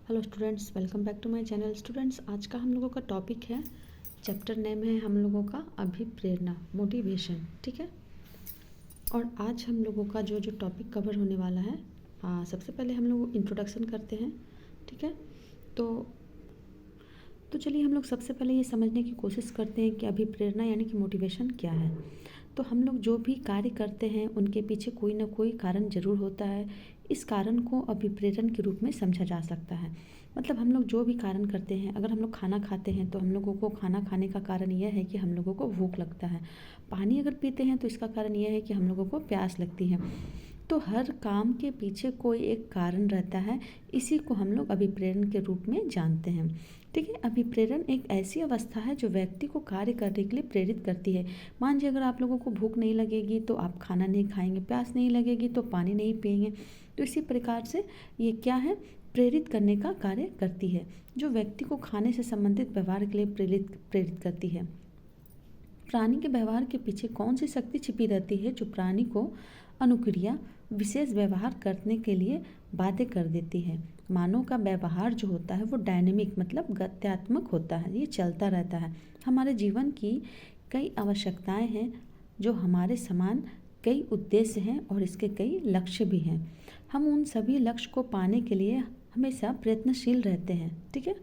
Hello students, welcome back to my channel. Students, आज का हम लोगों का टॉपिक है, चैप्टर नेम है हम लोगों का अभिप्रेरणा, मोटिवेशन। ठीक है। और आज हम लोगों का जो टॉपिक कवर होने वाला है, सबसे पहले हम लोग इंट्रोडक्शन करते हैं। ठीक है। तो चलिए हम लोग सबसे पहले ये समझने की कोशिश करते हैं कि अभिप्रेरणा यानी कि मोटिवेशन क्या है। तो हम लोग जो भी कार्य करते हैं उनके पीछे कोई ना कोई कारण ज़रूर होता है। इस कारण को अभिप्रेरण के रूप में समझा जा सकता है। मतलब हम लोग जो भी कारण करते हैं, अगर हम लोग खाना खाते हैं तो हम लोगों को खाना खाने का कारण यह है कि हम लोगों को भूख लगता है। पानी अगर पीते हैं तो इसका कारण यह है कि हम लोगों को प्यास लगती है। तो हर काम के पीछे कोई एक कारण रहता है। इसी को हम लोग अभिप्रेरण के रूप में जानते हैं। ठीक है। अभिप्रेरण एक ऐसी अवस्था है जो व्यक्ति को कार्य करने के लिए प्रेरित करती है। मान लीजिए अगर आप लोगों को भूख नहीं लगेगी तो आप खाना नहीं खाएंगे, प्यास नहीं लगेगी तो पानी नहीं पिएंगे। तो इसी प्रकार से ये क्या है, प्रेरित करने का कार्य करती है, जो व्यक्ति को खाने से संबंधित व्यवहार के लिए प्रेरित करती है। प्राणी के व्यवहार के पीछे कौन सी शक्ति छिपी रहती है जो प्राणी को अनुक्रिया, विशेष व्यवहार करने के लिए बाध्य कर देती है। मानव का व्यवहार जो होता है वो डायनेमिक मतलब गत्यात्मक होता है, ये चलता रहता है। हमारे जीवन की कई आवश्यकताएं हैं, जो हमारे समान कई उद्देश्य हैं और इसके कई लक्ष्य भी हैं। हम उन सभी लक्ष्य को पाने के लिए हमेशा प्रयत्नशील रहते हैं। ठीक है।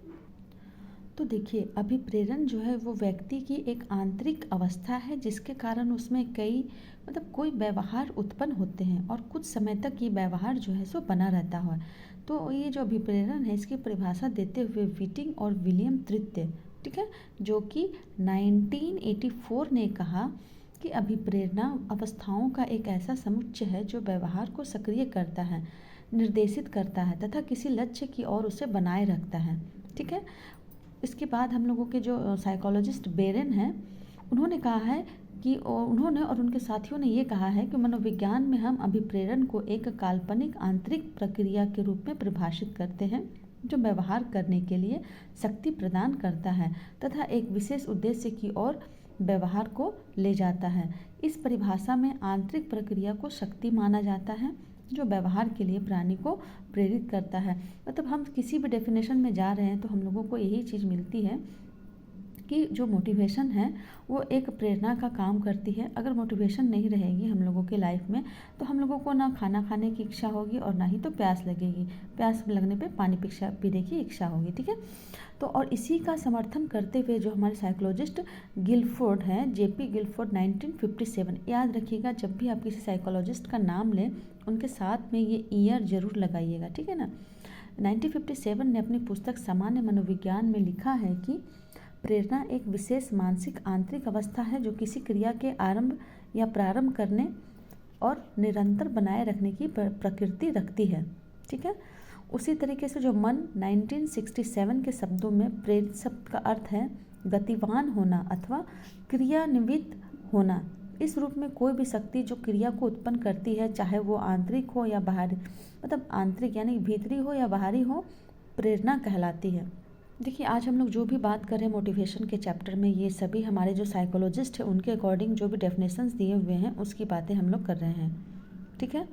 तो देखिए, अभिप्रेरण जो है वो व्यक्ति की एक आंतरिक अवस्था है, जिसके कारण उसमें कई मतलब कोई व्यवहार उत्पन्न होते हैं और कुछ समय तक ये व्यवहार जो है सो बना रहता है। तो ये जो अभिप्रेरण है, इसकी परिभाषा देते हुए व्हिटिंग और विलियम तृतीय, ठीक है, जो कि 1984 ने कहा कि अभिप्रेरणा अवस्थाओं का एक ऐसा समुच्चय है जो व्यवहार को सक्रिय करता है, निर्देशित करता है तथा किसी लक्ष्य की ओर उसे बनाए रखता है। ठीक है। इसके बाद हम लोगों के जो साइकोलॉजिस्ट बेरेन हैं, उन्होंने कहा है कि उन्होंने और उनके साथियों ने ये कहा है कि मनोविज्ञान में हम अभिप्रेरण को एक काल्पनिक आंतरिक प्रक्रिया के रूप में परिभाषित करते हैं, जो व्यवहार करने के लिए शक्ति प्रदान करता है तथा एक विशेष उद्देश्य की ओर व्यवहार को ले जाता है। इस परिभाषा में आंतरिक प्रक्रिया को शक्ति माना जाता है, जो व्यवहार के लिए प्राणी को प्रेरित करता है। मतलब हम किसी भी डेफिनेशन में जा रहे हैं तो हम लोगों को यही चीज़ मिलती है कि जो मोटिवेशन है वो एक प्रेरणा का काम करती है। अगर मोटिवेशन नहीं रहेगी हम लोगों के लाइफ में तो हम लोगों को ना खाना खाने की इच्छा होगी और ना ही तो प्यास लगेगी। प्यास लगने पे पानी पीने की इच्छा होगी। ठीक है। तो और इसी का समर्थन करते हुए जो हमारे साइकोलॉजिस्ट गिलफोर्ड हैं, जेपी गिलफोर्ड, 1957, याद रखिएगा जब भी आप किसी साइकोलॉजिस्ट का नाम लें उनके साथ में ये ईयर जरूर लगाइएगा। ठीक है ना। 1957 ने अपनी पुस्तक सामान्य मनोविज्ञान में लिखा है कि प्रेरणा एक विशेष मानसिक आंतरिक अवस्था है जो किसी क्रिया के आरंभ या प्रारंभ करने और निरंतर बनाए रखने की प्रकृति रखती है। ठीक है। उसी तरीके से जो मन 1967 के शब्दों में प्रेरित शब्द का अर्थ है गतिवान होना अथवा क्रियान्वित होना। इस रूप में कोई भी शक्ति जो क्रिया को उत्पन्न करती है, चाहे वो आंतरिक हो या बाहरी, मतलब आंतरिक यानी भीतरी हो या बाहरी हो, प्रेरणा कहलाती है। देखिए, आज हम लोग जो भी बात कर रहे हैं मोटिवेशन के चैप्टर में, ये सभी हमारे जो साइकोलॉजिस्ट हैं उनके अकॉर्डिंग जो भी डेफिनेशंस दिए हुए हैं उसकी बातें हम लोग कर रहे हैं। ठीक है।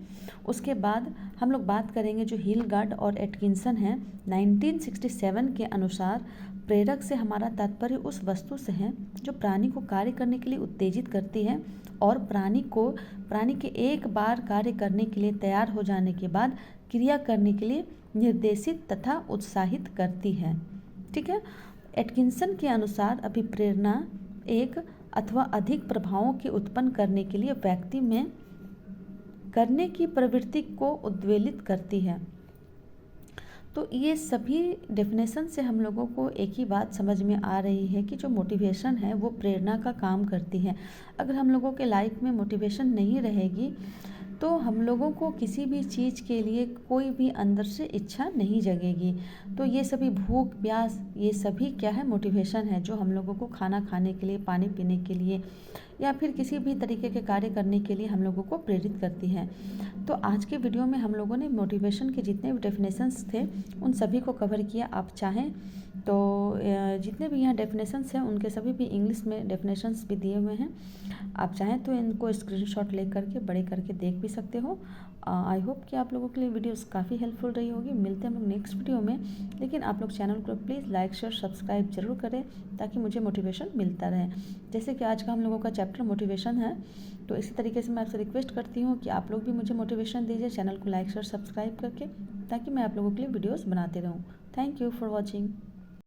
उसके बाद हम लोग बात करेंगे जो हिलगार्ड और एटकिंसन हैं। 1967 के अनुसार प्रेरक से हमारा तात्पर्य उस वस्तु से है जो प्राणी को कार्य करने के लिए उत्तेजित करती है और प्राणी के एक बार कार्य करने के लिए तैयार हो जाने के बाद क्रिया करने के लिए निर्देशित तथा उत्साहित करती है। ठीक है। एटकिंसन के अनुसार अभिप्रेरणा एक अथवा अधिक प्रभावों के उत्पन्न करने के लिए व्यक्ति में करने की प्रवृत्ति को उद्वेलित करती है। तो ये सभी डेफिनेशन से हम लोगों को एक ही बात समझ में आ रही है कि जो मोटिवेशन है वो प्रेरणा का काम करती है। अगर हम लोगों के लाइफ में मोटिवेशन नहीं रहेगी तो हम लोगों को किसी भी चीज़ के लिए कोई भी अंदर से इच्छा नहीं जगेगी। तो ये सभी भूख प्यास ये सभी क्या है, मोटिवेशन है, जो हम लोगों को खाना खाने के लिए, पानी पीने के लिए या फिर किसी भी तरीके के कार्य करने के लिए हम लोगों को प्रेरित करती हैं। तो आज के वीडियो में हम लोगों ने मोटिवेशन के जितने भी डेफिनेशंस थे उन सभी को कवर किया। आप चाहें तो जितने भी यहाँ डेफिनेशंस हैं उनके सभी भी इंग्लिश में डेफिनेशंस भी दिए हुए हैं। आप चाहें तो इनको स्क्रीनशॉट ले करके बड़े करके देख भी सकते हो आई होप कि आप लोगों के लिए वीडियोस काफ़ी हेल्पफुल रही होगी। मिलते हैं हम लोग नेक्स्ट वीडियो में, लेकिन आप लोग चैनल को प्लीज़ लाइक शेयर सब्सक्राइब जरूर करें ताकि मुझे मोटिवेशन मिलता रहे। जैसे कि आज का हम लोगों का चैप्टर मोटिवेशन है, तो इसी तरीके से मैं आपसे रिक्वेस्ट करती हूँ कि आप लोग भी मुझे मोटिवेशन दीजिए चैनल को लाइक शेयर सब्सक्राइब करके, ताकि मैं आप लोगों के लिए वीडियोज़ बनाते रहूँ। Thank you for watching.